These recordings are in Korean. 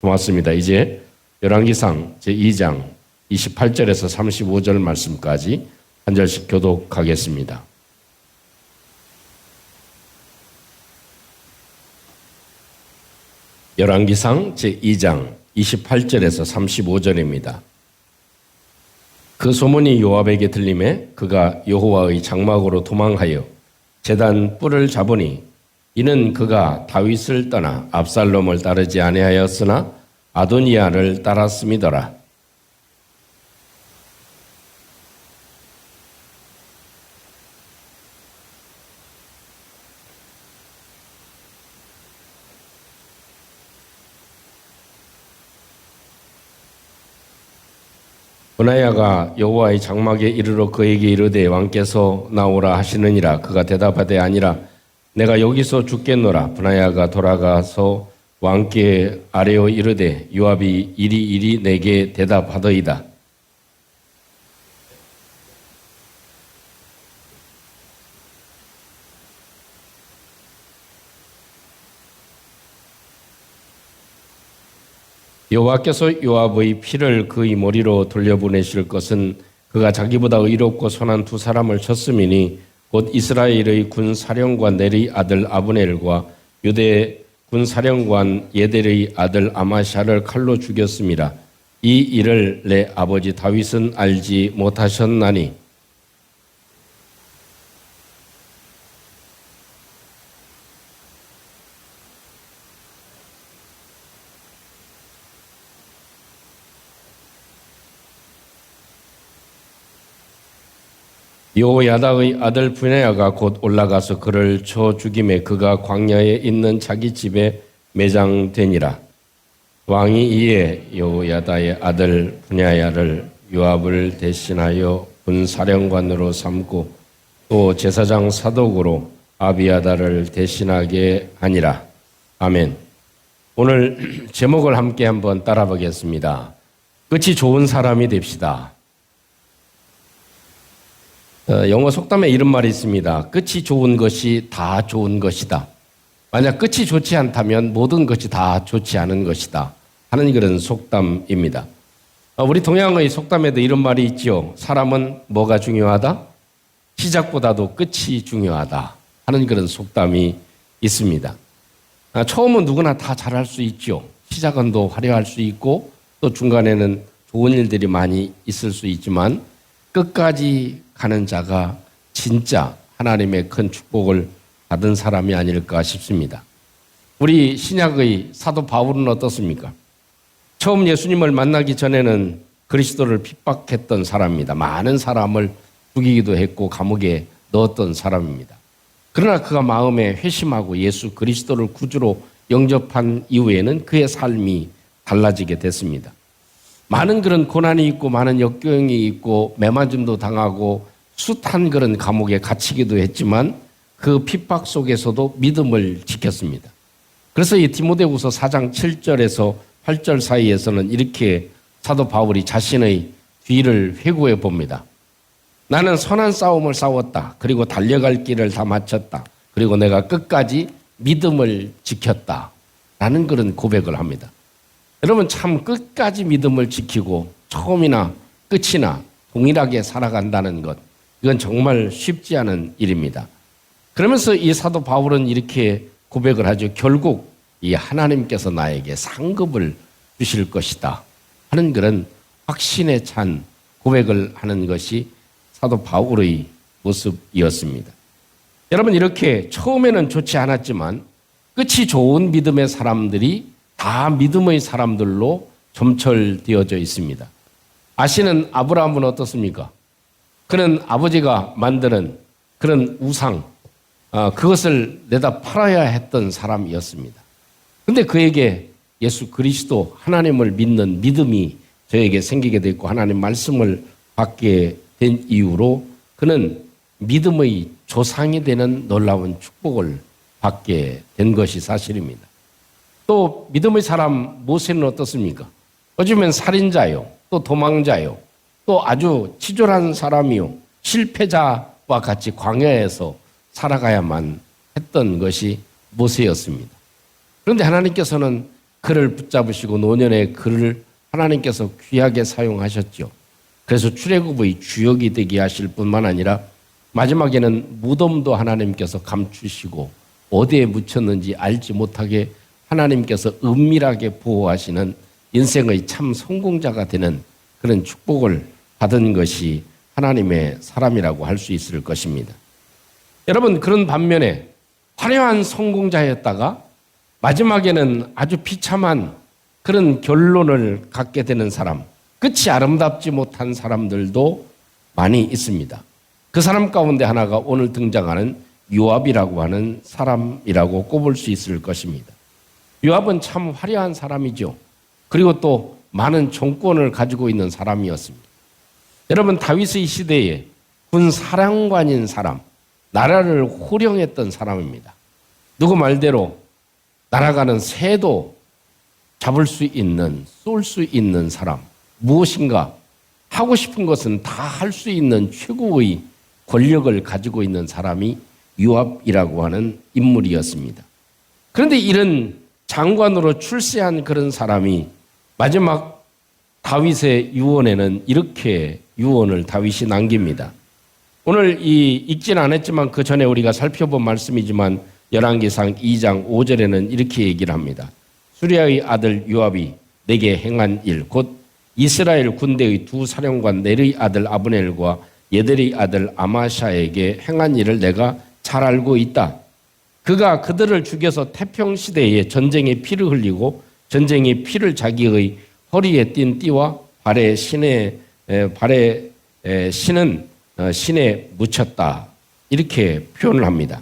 고맙습니다. 이제 열왕기상 제2장 28절에서 35절 말씀까지 한 절씩 교독하겠습니다. 열왕기상 제2장 28절에서 35절입니다. 그 소문이 요압에게 들림에 그가 여호와의 장막으로 도망하여 제단 뿔을 잡으니 이는 그가 다윗을 떠나 압살롬을 따르지 아니하였으나 아도니아를 따랐음이더라. 브나야가 여호와의 장막에 이르러 그에게 이르되 왕께서 나오라 하시느니라. 그가 대답하되 아니라 내가 여기서 죽겠노라. 브나야가 돌아가서 왕께 아뢰어 이르되 요압이 이리 내게 대답하더이다. 여호와께서 요압의 피를 그의 머리로 돌려보내실 것은 그가 자기보다 의롭고 선한 두 사람을 쳤음이니 곧 이스라엘의 군사령관 넬의 아들 아브넬과 유대 군사령관 예델의 아들 아마샤를 칼로 죽였습니다. 이 일을 내 아버지 다윗은 알지 못하셨나니 여호야다의 아들 브나야가 곧 올라가서 그를 쳐 죽임에 그가 광야에 있는 자기 집에 매장되니라. 왕이 이에 여호야다의 아들 브나야를 요압을 대신하여 군사령관으로 삼고 또 제사장 사독으로 아비아다를 대신하게 하니라. 아멘. 오늘 제목을 함께 한번 따라 보겠습니다. 끝이 좋은 사람이 됩시다. 영어 속담에 이런 말이 있습니다. 끝이 좋은 것이 다 좋은 것이다. 만약 끝이 좋지 않다면 모든 것이 다 좋지 않은 것이다 하는 그런 속담입니다. 우리 동양의 속담에도 이런 말이 있죠. 사람은 뭐가 중요하다? 시작보다도 끝이 중요하다 하는 그런 속담이 있습니다. 처음은 누구나 다 잘할 수 있죠. 시작은 또 화려할 수 있고 또 중간에는 좋은 일들이 많이 있을 수 있지만 끝까지 가는 자가 진짜 하나님의 큰 축복을 받은 사람이 아닐까 싶습니다. 우리 신약의 사도 바울은 어떻습니까? 처음 예수님을 만나기 전에는 그리스도를 핍박했던 사람입니다. 많은 사람을 죽이기도 했고 감옥에 넣었던 사람입니다. 그러나 그가 마음에 회심하고 예수 그리스도를 구주로 영접한 이후에는 그의 삶이 달라지게 됐습니다. 많은 그런 고난이 있고 많은 역경이 있고 매맞음도 당하고 숱한 그런 감옥에 갇히기도 했지만 그 핍박 속에서도 믿음을 지켰습니다. 그래서 이 디모데후서 4장 7절에서 8절 사이에서는 이렇게 사도 바울이 자신의 뒤를 회고해 봅니다. 나는 선한 싸움을 싸웠다. 그리고 달려갈 길을 다 마쳤다. 그리고 내가 끝까지 믿음을 지켰다. 라는 그런 고백을 합니다. 여러분 참 끝까지 믿음을 지키고 처음이나 끝이나 동일하게 살아간다는 것, 이건 정말 쉽지 않은 일입니다. 그러면서 이 사도 바울은 이렇게 고백을 하죠. 결국 이 하나님께서 나에게 상급을 주실 것이다 하는 그런 확신에 찬 고백을 하는 것이 사도 바울의 모습이었습니다. 여러분 이렇게 처음에는 좋지 않았지만 끝이 좋은 믿음의 사람들이 다 믿음의 사람들로 점철되어져 있습니다. 아시는 아브라함은 어떻습니까? 그는 아버지가 만드는 그런 우상, 그것을 내다 팔아야 했던 사람이었습니다. 그런데 그에게 예수 그리스도 하나님을 믿는 믿음이 저에게 생기게 됐고 하나님 말씀을 받게 된 이후로 그는 믿음의 조상이 되는 놀라운 축복을 받게 된 것이 사실입니다. 또 믿음의 사람 모세는 어떻습니까? 어쩌면 살인자요, 또 도망자요, 또 아주 치졸한 사람이요, 실패자와 같이 광야에서 살아가야만 했던 것이 모세였습니다. 그런데 하나님께서는 그를 붙잡으시고 노년에 그를 하나님께서 귀하게 사용하셨죠. 그래서 출애굽의 주역이 되게 하실 뿐만 아니라 마지막에는 무덤도 하나님께서 감추시고 어디에 묻혔는지 알지 못하게 하나님께서 은밀하게 보호하시는 인생의 참 성공자가 되는 그런 축복을 받은 것이 하나님의 사람이라고 할 수 있을 것입니다. 여러분, 그런 반면에 화려한 성공자였다가 마지막에는 아주 비참한 그런 결론을 갖게 되는 사람, 끝이 아름답지 못한 사람들도 많이 있습니다. 그 사람 가운데 하나가 오늘 등장하는 요압이라고 하는 사람이라고 꼽을 수 있을 것입니다. 요압은 참 화려한 사람이죠. 그리고 또 많은 정권을 가지고 있는 사람이었습니다. 여러분, 다윗의 시대에 군 사령관인 사람, 나라를 호령했던 사람입니다. 누구 말대로 날아가는 새도 잡을 수 있는, 쏠 수 있는 사람, 무엇인가 하고 싶은 것은 다 할 수 있는 최고의 권력을 가지고 있는 사람이 요압이라고 하는 인물이었습니다. 그런데 이런 장관으로 출세한 그런 사람이 마지막 다윗의 유언에는 이렇게 유언을 다윗이 남깁니다. 오늘 읽지는 않았지만 그 전에 우리가 살펴본 말씀이지만 열왕기상 2장 5절에는 이렇게 얘기를 합니다. 수리아의 아들 요압이 내게 행한 일, 곧 이스라엘 군대의 두 사령관 넬의 아들 아브넬과 예델의 아들 아마샤에게 행한 일을 내가 잘 알고 있다. 그가 그들을 죽여서 태평시대에 전쟁에 피를 흘리고 전쟁의 피를 자기의 허리에 띤 띠와 발에 신은 신에 묻혔다. 이렇게 표현을 합니다.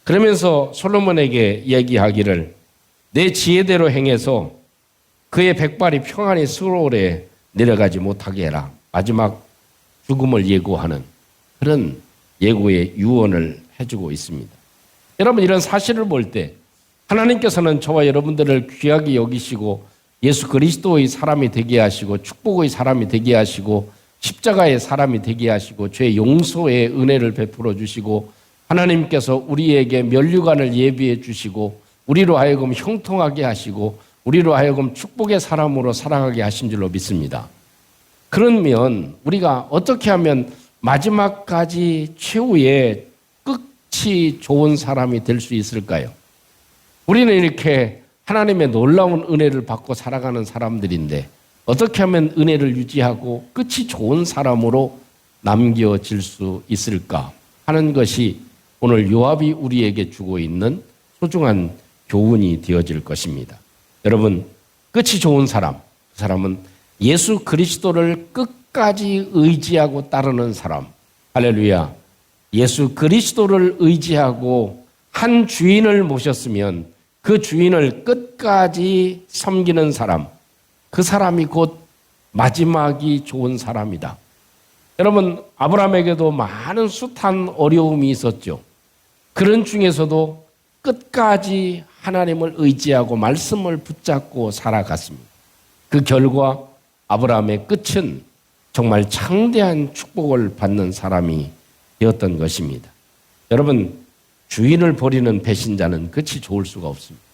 그러면서 솔로몬에게 이야기하기를 내 지혜대로 행해서 그의 백발이 평안히 수월에 내려가지 못하게 해라. 마지막 죽음을 예고하는 그런 예고의 유언을 해주고 있습니다. 여러분, 이런 사실을 볼 때 하나님께서는 저와 여러분들을 귀하게 여기시고 예수 그리스도의 사람이 되게 하시고 축복의 사람이 되게 하시고 십자가의 사람이 되게 하시고 죄 용서의 은혜를 베풀어 주시고 하나님께서 우리에게 면류관을 예비해 주시고 우리로 하여금 형통하게 하시고 우리로 하여금 축복의 사람으로 살아가게 하신 줄로 믿습니다. 그러면 우리가 어떻게 하면 마지막까지 최후의 끝이 좋은 사람이 될 수 있을까요? 우리는 이렇게 하나님의 놀라운 은혜를 받고 살아가는 사람들인데 어떻게 하면 은혜를 유지하고 끝이 좋은 사람으로 남겨질 수 있을까 하는 것이 오늘 요압이 우리에게 주고 있는 소중한 교훈이 되어질 것입니다. 여러분, 끝이 좋은 사람, 그 사람은 예수 그리스도를 끝까지 의지하고 따르는 사람. 할렐루야. 예수 그리스도를 의지하고 한 주인을 모셨으면 그 주인을 끝까지 섬기는 사람, 그 사람이 곧 마지막이 좋은 사람이다. 여러분, 아브라함에게도 많은 숱한 어려움이 있었죠. 그런 중에서도 끝까지 하나님을 의지하고 말씀을 붙잡고 살아갔습니다. 그 결과 아브라함의 끝은 정말 창대한 축복을 받는 사람이 되었던 것입니다. 여러분, 주인을 버리는 배신자는 끝이 좋을 수가 없습니다.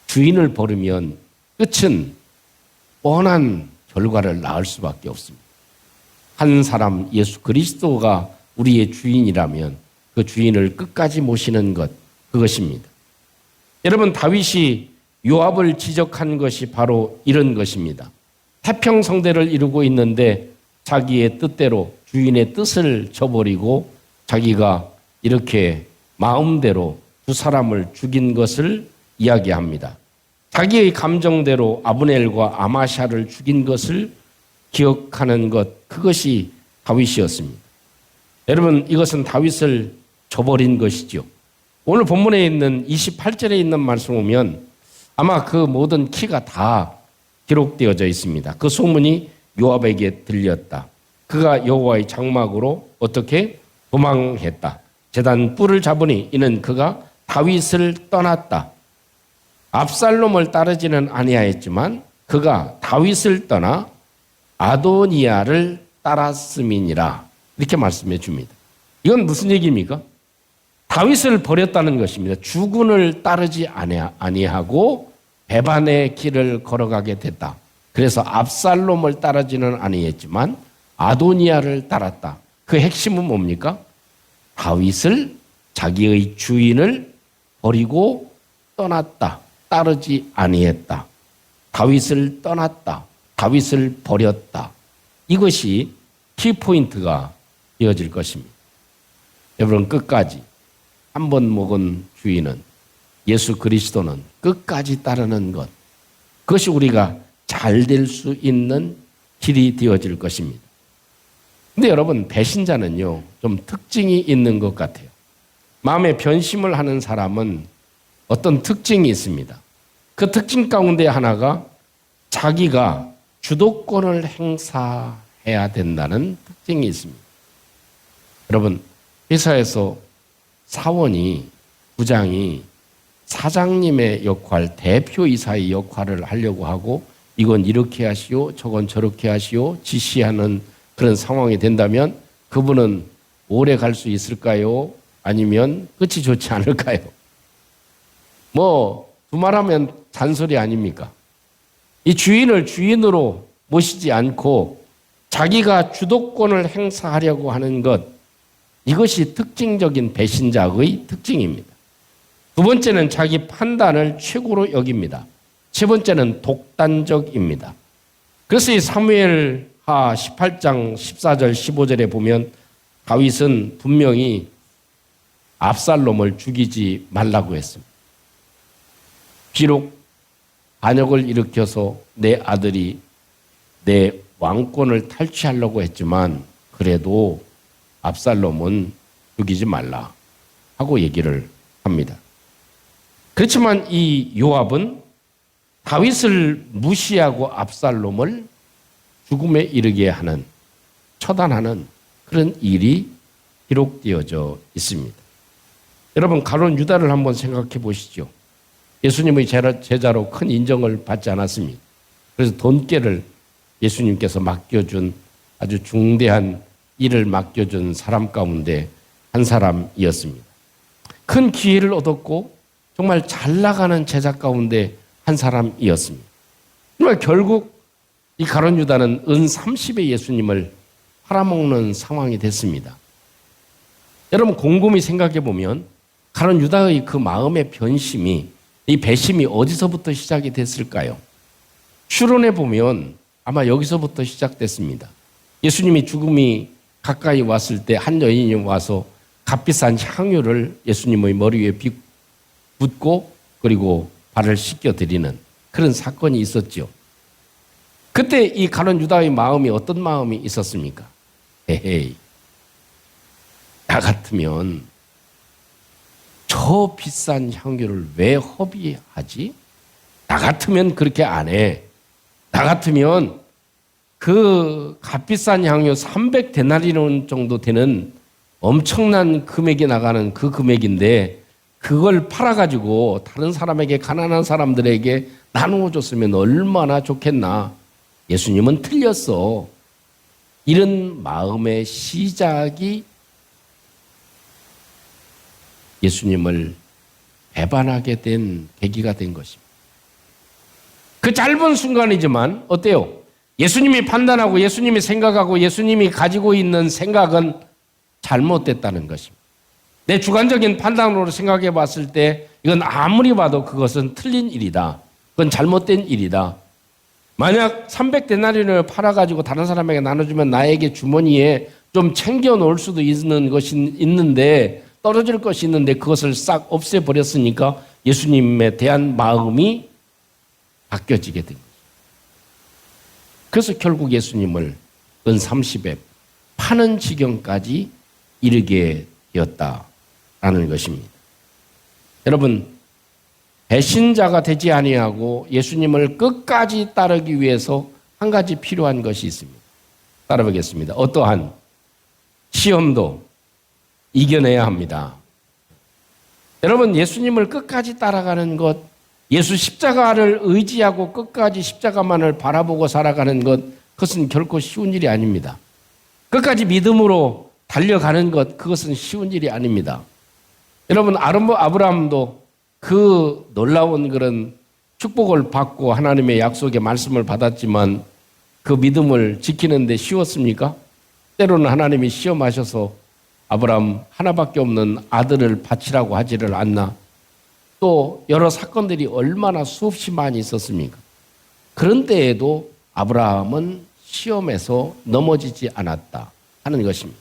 주인을 버리면 끝은 뻔한 결과를 낳을 수밖에 없습니다. 한 사람 예수 그리스도가 우리의 주인이라면 그 주인을 끝까지 모시는 것, 그것입니다. 여러분, 다윗이 요압을 지적한 것이 바로 이런 것입니다. 태평성대를 이루고 있는데 자기의 뜻대로 주인의 뜻을 저버리고 자기가 이렇게 마음대로 두 사람을 죽인 것을 이야기합니다. 자기의 감정대로 아브넬과 아마샤를 죽인 것을 기억하는 것, 그것이 다윗이었습니다. 여러분, 이것은 다윗을 저버린 것이죠. 오늘 본문에 있는 28절에 있는 말씀 보면 아마 그 모든 키가 다 기록되어져 있습니다. 그 소문이 요압에게 들렸다. 그가 여호와의 장막으로 어떻게 도망했다. 제단 뿔을 잡으니 이는 그가 다윗을 떠났다. 압살롬을 따르지는 아니하였지만 그가 다윗을 떠나 아도니아를 따랐음이니라. 이렇게 말씀해 줍니다. 이건 무슨 얘기입니까? 다윗을 버렸다는 것입니다. 주군을 따르지 아니하고 배반의 길을 걸어가게 됐다. 그래서 압살롬을 따르지는 아니했지만 아도니아를 따랐다. 그 핵심은 뭡니까? 다윗을, 자기의 주인을 버리고 떠났다. 따르지 아니했다. 다윗을 떠났다. 다윗을 버렸다. 이것이 키포인트가 되어질 것입니다. 여러분, 끝까지 한 번 먹은 주인은, 예수 그리스도는 끝까지 따르는 것, 그것이 우리가 잘 될 수 있는 길이 되어질 것입니다. 근데 여러분, 배신자는요, 좀 특징이 있는 것 같아요. 마음에 변심을 하는 사람은 어떤 특징이 있습니다. 그 특징 가운데 하나가 자기가 주도권을 행사해야 된다는 특징이 있습니다. 여러분, 회사에서 사원이, 부장이 사장님의 역할, 대표이사의 역할을 하려고 하고 이건 이렇게 하시오, 저건 저렇게 하시오 지시하는 그런 상황이 된다면 그분은 오래 갈 수 있을까요? 아니면 끝이 좋지 않을까요? 두말하면 잔소리 아닙니까? 이 주인을 주인으로 모시지 않고 자기가 주도권을 행사하려고 하는 것, 이것이 특징적인 배신자의 특징입니다. 두 번째는 자기 판단을 최고로 여깁니다. 세 번째는 독단적입니다. 그래서 이 사무엘하 18장 14절 15절에 보면 다윗은 분명히 압살롬을 죽이지 말라고 했습니다. 비록 반역을 일으켜서 내 아들이 내 왕권을 탈취하려고 했지만 그래도 압살롬은 죽이지 말라 하고 얘기를 합니다. 그렇지만 이 요압은 다윗을 무시하고 압살롬을 죽음에 이르게 하는, 처단하는 그런 일이 기록되어져 있습니다. 여러분, 가룟 유다를 한번 생각해 보시죠. 예수님의 제자로 큰 인정을 받지 않았습니다. 그래서 돈깨를 예수님께서 맡겨준, 아주 중대한 일을 맡겨준 사람 가운데 한 사람이었습니다. 큰 기회를 얻었고 정말 잘 나가는 제자 가운데 한 사람이었습니다. 정말 결국 이 가룟 유다는 은 30에 예수님을 팔아먹는 상황이 됐습니다. 여러분, 곰곰이 생각해 보면 가룟 유다의 그 마음의 변심이, 이 배심이 어디서부터 시작이 됐을까요? 추론해 보면 아마 여기서부터 시작됐습니다. 예수님이 죽음이 가까이 왔을 때 한 여인이 와서 값비싼 향유를 예수님의 머리 위에 붓고 그리고 발을 씻겨드리는 그런 사건이 있었죠. 그때 이 가룟 유다의 마음이 어떤 마음이 있었습니까? 에헤이, 나 같으면 저 비싼 향유를 왜 허비하지? 나 같으면 그렇게 안 해. 나 같으면 그 값비싼 향유 300데나리온 정도 되는 엄청난 금액이 나가는 그 금액인데 그걸 팔아가지고 다른 사람에게, 가난한 사람들에게 나누어 줬으면 얼마나 좋겠나. 예수님은 틀렸어. 이런 마음의 시작이 예수님을 배반하게 된 계기가 된 것입니다. 그 짧은 순간이지만 어때요? 예수님이 판단하고 예수님이 생각하고 예수님이 가지고 있는 생각은 잘못됐다는 것입니다. 내 주관적인 판단으로 생각해 봤을 때 이건 아무리 봐도 그것은 틀린 일이다. 그건 잘못된 일이다. 만약 300데나리온을 팔아가지고 다른 사람에게 나눠주면 나에게 주머니에 좀 챙겨 놓을 수도 있는 것이 있는데, 떨어질 것이 있는데 그것을 싹 없애버렸으니까 예수님에 대한 마음이 바뀌어지게 된 거죠. 그래서 결국 예수님을 은 30에 파는 지경까지 이르게 되었다라는 것입니다. 여러분, 배신자가 되지 아니하고 예수님을 끝까지 따르기 위해서 한 가지 필요한 것이 있습니다. 따라보겠습니다. 어떠한 시험도 이겨내야 합니다. 여러분, 예수님을 끝까지 따라가는 것, 예수 십자가를 의지하고 끝까지 십자가만을 바라보고 살아가는 것, 그것은 결코 쉬운 일이 아닙니다. 끝까지 믿음으로 달려가는 것, 그것은 쉬운 일이 아닙니다. 여러분, 아브라함도 그 놀라운 그런 축복을 받고 하나님의 약속의 말씀을 받았지만 그 믿음을 지키는데 쉬웠습니까? 때로는 하나님이 시험하셔서 아브라함 하나밖에 없는 아들을 바치라고 하지를 않나? 또 여러 사건들이 얼마나 수없이 많이 있었습니까? 그런 때에도 아브라함은 시험에서 넘어지지 않았다 하는 것입니다.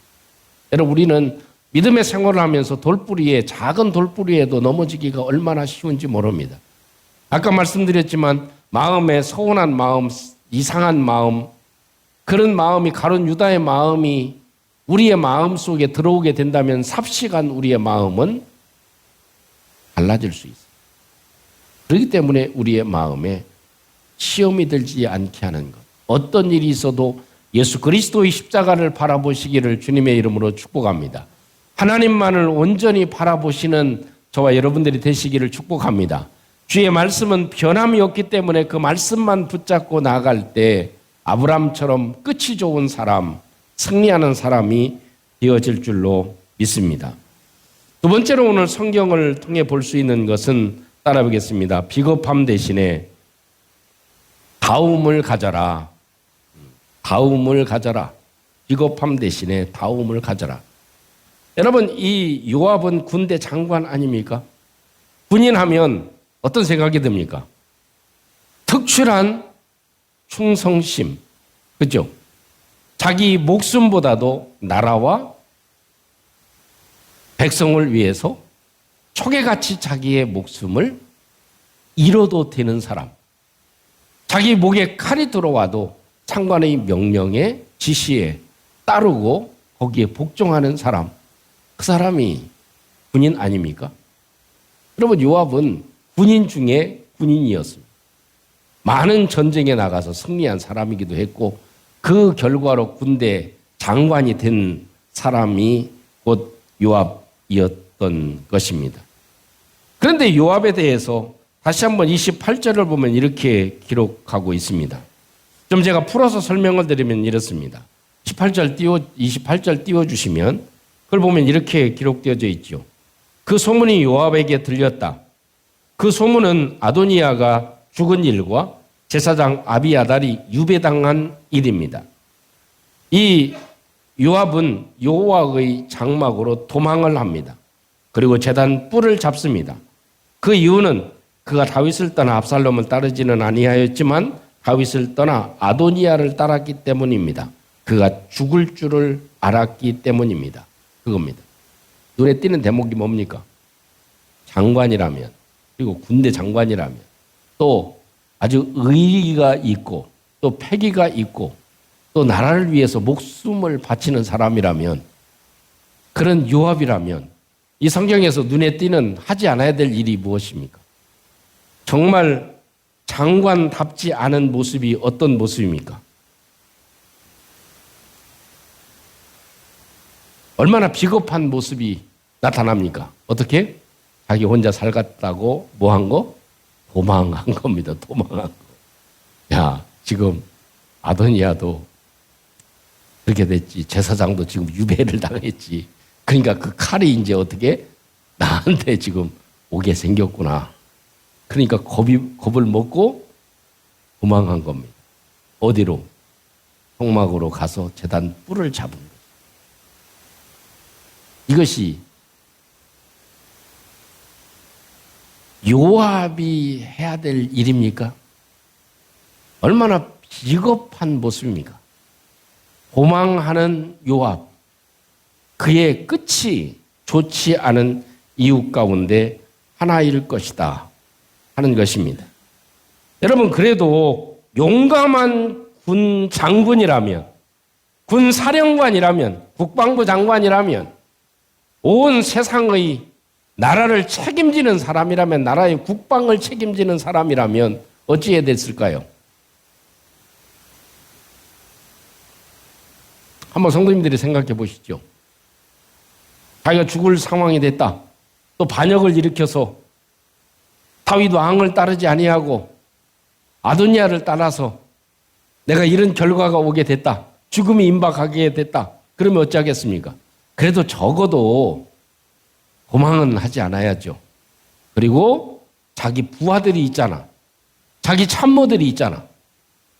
여러분, 우리는 믿음의 생활을 하면서 작은 돌뿌리에도 넘어지기가 얼마나 쉬운지 모릅니다. 아까 말씀드렸지만 마음에 서운한 마음, 이상한 마음, 그런 마음이 가룟 유다의 마음이 우리의 마음 속에 들어오게 된다면 삽시간 우리의 마음은 달라질 수 있어요. 그렇기 때문에 우리의 마음에 시험이 들지 않게 하는 것. 어떤 일이 있어도 예수 그리스도의 십자가를 바라보시기를 주님의 이름으로 축복합니다. 하나님만을 온전히 바라보시는 저와 여러분들이 되시기를 축복합니다. 주의 말씀은 변함이 없기 때문에 그 말씀만 붙잡고 나아갈 때 아브라함처럼 끝이 좋은 사람, 승리하는 사람이 되어질 줄로 믿습니다. 두 번째로 오늘 성경을 통해 볼 수 있는 것은 따라보겠습니다. 비겁함 대신에 다움을 가져라. 다움을 가져라. 비겁함 대신에 다움을 가져라. 여러분, 이 요압은 군대 장관 아닙니까? 군인하면 어떤 생각이 듭니까? 특출한 충성심. 그죠? 자기 목숨보다도 나라와 백성을 위해서 초계같이 자기의 목숨을 잃어도 되는 사람. 자기 목에 칼이 들어와도 장관의 명령에 지시에 따르고 거기에 복종하는 사람. 그 사람이 군인 아닙니까? 여러분, 요압은 군인 중에 군인이었습니다. 많은 전쟁에 나가서 승리한 사람이기도 했고 그 결과로 군대 장관이 된 사람이 곧 요압이었던 것입니다. 그런데 요압에 대해서 다시 한번 28절을 보면 이렇게 기록하고 있습니다. 좀 제가 풀어서 설명을 드리면 이렇습니다. 28절 띄워주시면 그걸 보면 이렇게 기록되어져 있죠. 그 소문이 요압에게 들렸다. 그 소문은 아도니아가 죽은 일과 제사장 아비아달이 유배당한 일입니다. 이 요압은 여호와의 장막으로 도망을 합니다. 그리고 제단 뿔을 잡습니다. 그 이유는 그가 다윗을 떠나 압살롬을 따르지는 아니하였지만 다윗을 떠나 아도니아를 따랐기 때문입니다. 그가 죽을 줄을 알았기 때문입니다. 그겁니다. 눈에 띄는 대목이 뭡니까? 장관이라면, 그리고 군대 장관이라면, 또 아주 의리가 있고 또 패기가 있고 또 나라를 위해서 목숨을 바치는 사람이라면, 그런 요압이라면 이 성경에서 눈에 띄는 하지 않아야 될 일이 무엇입니까? 정말 장관답지 않은 모습이 어떤 모습입니까? 얼마나 비겁한 모습이 나타납니까? 어떻게? 자기 혼자 살겠다고 뭐 한 거? 도망한 겁니다. 도망한 거. 야, 지금 아도니아도 그렇게 됐지. 제사장도 지금 유배를 당했지. 그러니까 그 칼이 이제 어떻게 나한테 지금 오게 생겼구나. 그러니까 겁을 먹고 도망한 겁니다. 어디로? 성막으로 가서 제단 뿔을 잡은 거죠. 이것이 요압이 해야 될 일입니까? 얼마나 비겁한 모습입니까? 도망하는 요압, 그의 끝이 좋지 않은 이유 가운데 하나일 것이다 하는 것입니다. 여러분, 그래도 용감한 군 장군이라면, 군 사령관이라면, 국방부 장관이라면, 온 세상의 나라를 책임지는 사람이라면, 나라의 국방을 책임지는 사람이라면 어찌해야 됐을까요? 한번 성도님들이 생각해 보시죠. 자기가 죽을 상황이 됐다. 또 반역을 일으켜서 다윗 왕을 따르지 아니하고 아도니아를 따라서 내가 이런 결과가 오게 됐다. 죽음이 임박하게 됐다. 그러면 어찌하겠습니까? 그래도 적어도 도망은 하지 않아야죠. 그리고 자기 부하들이 있잖아. 자기 참모들이 있잖아.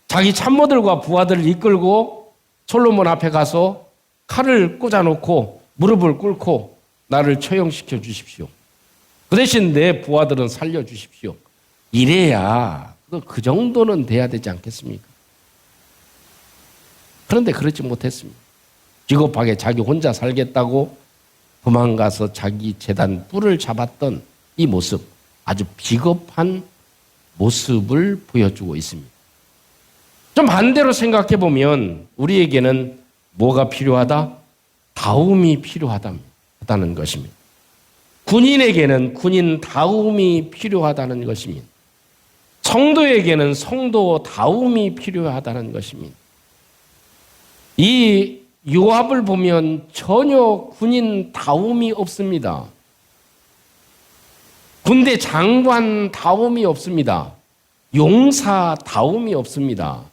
자기 참모들과 부하들을 이끌고 솔로몬 앞에 가서 칼을 꽂아놓고 무릎을 꿇고 나를 처형시켜 주십시오. 그 대신 내 부하들은 살려주십시오. 이래야 그 정도는 돼야 되지 않겠습니까? 그런데 그렇지 못했습니다. 비겁하게 자기 혼자 살겠다고 도망가서 자기 재단 뿔을 잡았던 이 모습, 아주 비겁한 모습을 보여주고 있습니다. 좀 반대로 생각해 보면 우리에게는 뭐가 필요하다? 다움이 필요하다는 것입니다. 군인에게는 군인다움이 필요하다는 것입니다. 성도에게는 성도다움이 필요하다는 것입니다. 이 요압을 보면 전혀 군인다움이 없습니다. 군대 장관다움이 없습니다. 용사다움이 없습니다.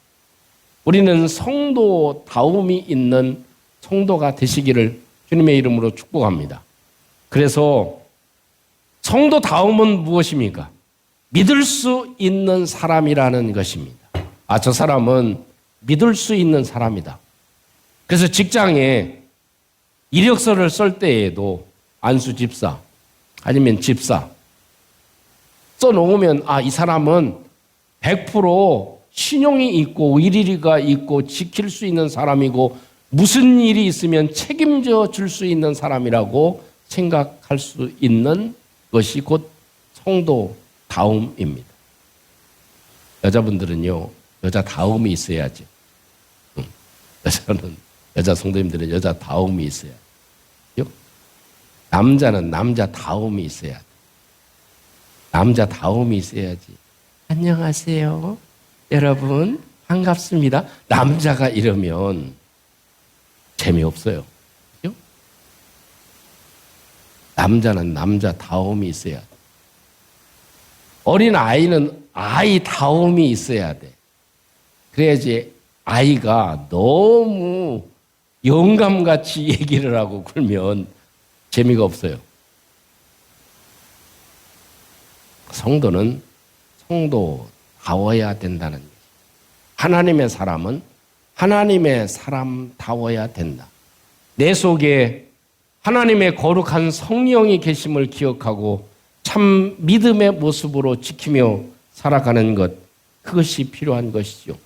우리는 성도다움이 있는 성도가 되시기를 주님의 이름으로 축복합니다. 그래서 성도다움은 무엇입니까? 믿을 수 있는 사람이라는 것입니다. 저 사람은 믿을 수 있는 사람이다. 그래서 직장에 이력서를 쓸 때에도 안수 집사 아니면 집사 써놓으면 이 사람은 100% 신용이 있고 일리가 있고 지킬 수 있는 사람이고 무슨 일이 있으면 책임져 줄 수 있는 사람이라고 생각할 수 있는 것이 곧 성도다움입니다. 여자분들은요, 여자다움이 있어야지. 여자 성도님들은 여자다움이 있어야죠. 남자는 남자다움이 있어야 돼. 남자다움이 있어야지. 안녕하세요. 여러분, 반갑습니다. 남자가 이러면 재미없어요. 그죠? 남자는 남자다움이 있어야 돼. 어린 아이는 아이다움이 있어야 돼. 그래야지 아이가 너무 영감같이 얘기를 하고 그러면 재미가 없어요. 성도는 성도다워야 된다는 거예요. 하나님의 사람은 하나님의 사람다워야 된다. 내 속에 하나님의 거룩한 성령이 계심을 기억하고 참 믿음의 모습으로 지키며 살아가는 것, 그것이 필요한 것이죠.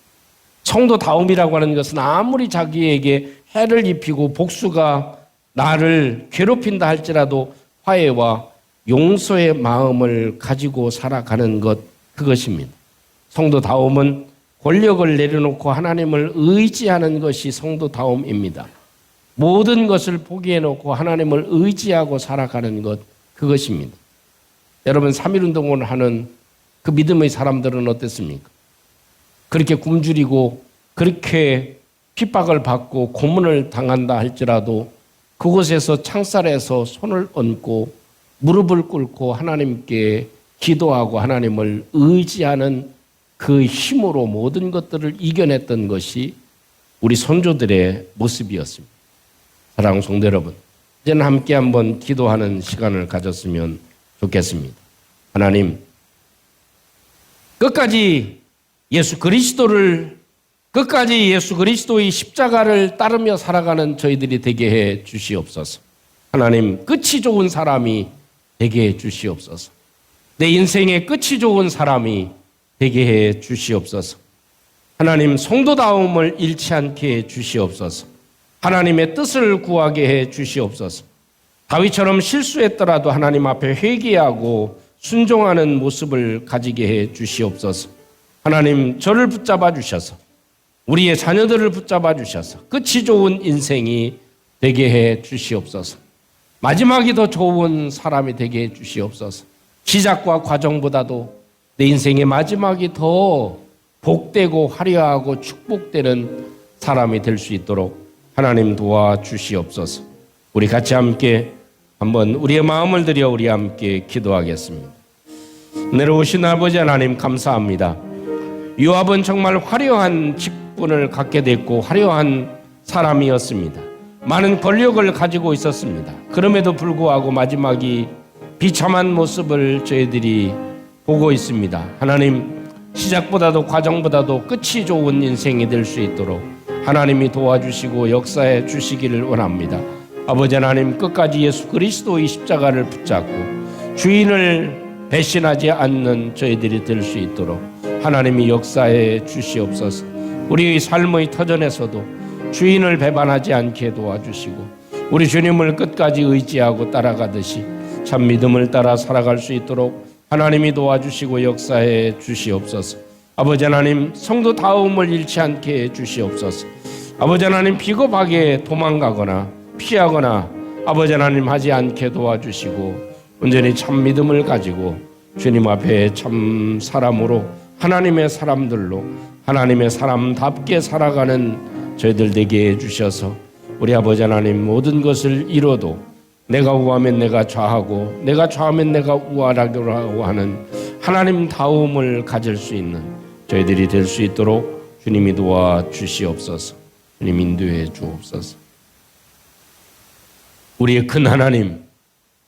성도다움이라고 하는 것은 아무리 자기에게 해를 입히고 복수가 나를 괴롭힌다 할지라도 화해와 용서의 마음을 가지고 살아가는 것, 그것입니다. 성도다움은 권력을 내려놓고 하나님을 의지하는 것이 성도다움입니다. 모든 것을 포기해놓고 하나님을 의지하고 살아가는 것, 그것입니다. 여러분, 3.1운동을 하는 그 믿음의 사람들은 어땠습니까? 그렇게 굶주리고 그렇게 핍박을 받고 고문을 당한다 할지라도 그곳에서 창살에서 손을 얹고 무릎을 꿇고 하나님께 기도하고 하나님을 의지하는 그 힘으로 모든 것들을 이겨냈던 것이 우리 선조들의 모습이었습니다. 사랑하는 성도 여러분, 이제는 함께 한번 기도하는 시간을 가졌으면 좋겠습니다. 하나님, 끝까지 예수 그리스도의 십자가를 따르며 살아가는 저희들이 되게 해 주시옵소서. 하나님, 끝이 좋은 사람이 되게 해 주시옵소서. 내 인생의 끝이 좋은 사람이 되게 해 주시옵소서. 하나님, 성도다움을 잃지 않게 해 주시옵소서. 하나님의 뜻을 구하게 해 주시옵소서. 다윗처럼 실수했더라도 하나님 앞에 회개하고 순종하는 모습을 가지게 해 주시옵소서. 하나님, 저를 붙잡아 주셔서 우리의 자녀들을 붙잡아 주셔서 끝이 좋은 인생이 되게 해 주시옵소서. 마지막이 더 좋은 사람이 되게 해 주시옵소서. 시작과 과정보다도 내 인생의 마지막이 더 복되고 화려하고 축복되는 사람이 될 수 있도록 하나님 도와주시옵소서. 우리 같이 함께 한번 우리의 마음을 들여 우리 함께 기도하겠습니다. 내려오신 아버지 하나님, 감사합니다. 요압은 정말 화려한 직분을 갖게 됐고 화려한 사람이었습니다. 많은 권력을 가지고 있었습니다. 그럼에도 불구하고 마지막이 비참한 모습을 저희들이 보고 있습니다. 하나님, 시작보다도 과정보다도 끝이 좋은 인생이 될 수 있도록 하나님이 도와주시고 역사해 주시기를 원합니다. 아버지 하나님, 끝까지 예수 그리스도의 십자가를 붙잡고 주인을 배신하지 않는 저희들이 될 수 있도록 하나님이 역사해 주시옵소서. 우리의 삶의 터전에서도 주인을 배반하지 않게 도와주시고 우리 주님을 끝까지 의지하고 따라가듯이 참 믿음을 따라 살아갈 수 있도록 하나님이 도와주시고 역사해 주시옵소서. 아버지 하나님, 성도다움을 잃지 않게 해 주시옵소서. 아버지 하나님, 비겁하게 도망가거나 피하거나 아버지 하나님 하지 않게 도와주시고 온전히 참 믿음을 가지고 주님 앞에 참 사람으로 하나님의 사람들로 하나님의 사람답게 살아가는 저희들 되게 해주셔서 우리 아버지 하나님, 모든 것을 이뤄도 내가 우하면 내가 좌하고 내가 좌하면 내가 우하라고 하는 하나님다움을 가질 수 있는 저희들이 될 수 있도록 주님이 도와주시옵소서. 주님 인도해 주옵소서. 우리의 큰 하나님,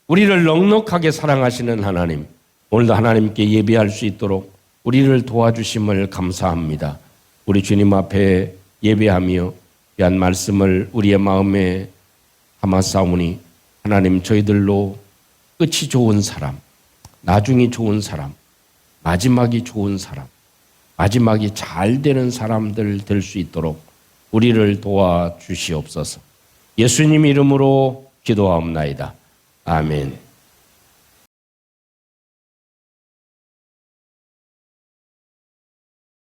우리를 넉넉하게 사랑하시는 하나님, 오늘도 하나님께 예배할 수 있도록 우리를 도와주심을 감사합니다. 우리 주님 앞에 예배하며 귀한 말씀을 우리의 마음에 담았사오니 하나님, 저희들로 끝이 좋은 사람, 나중이 좋은 사람, 마지막이 좋은 사람, 마지막이 잘 되는 사람들 될 수 있도록 우리를 도와주시옵소서. 예수님 이름으로 기도하옵나이다. 아멘.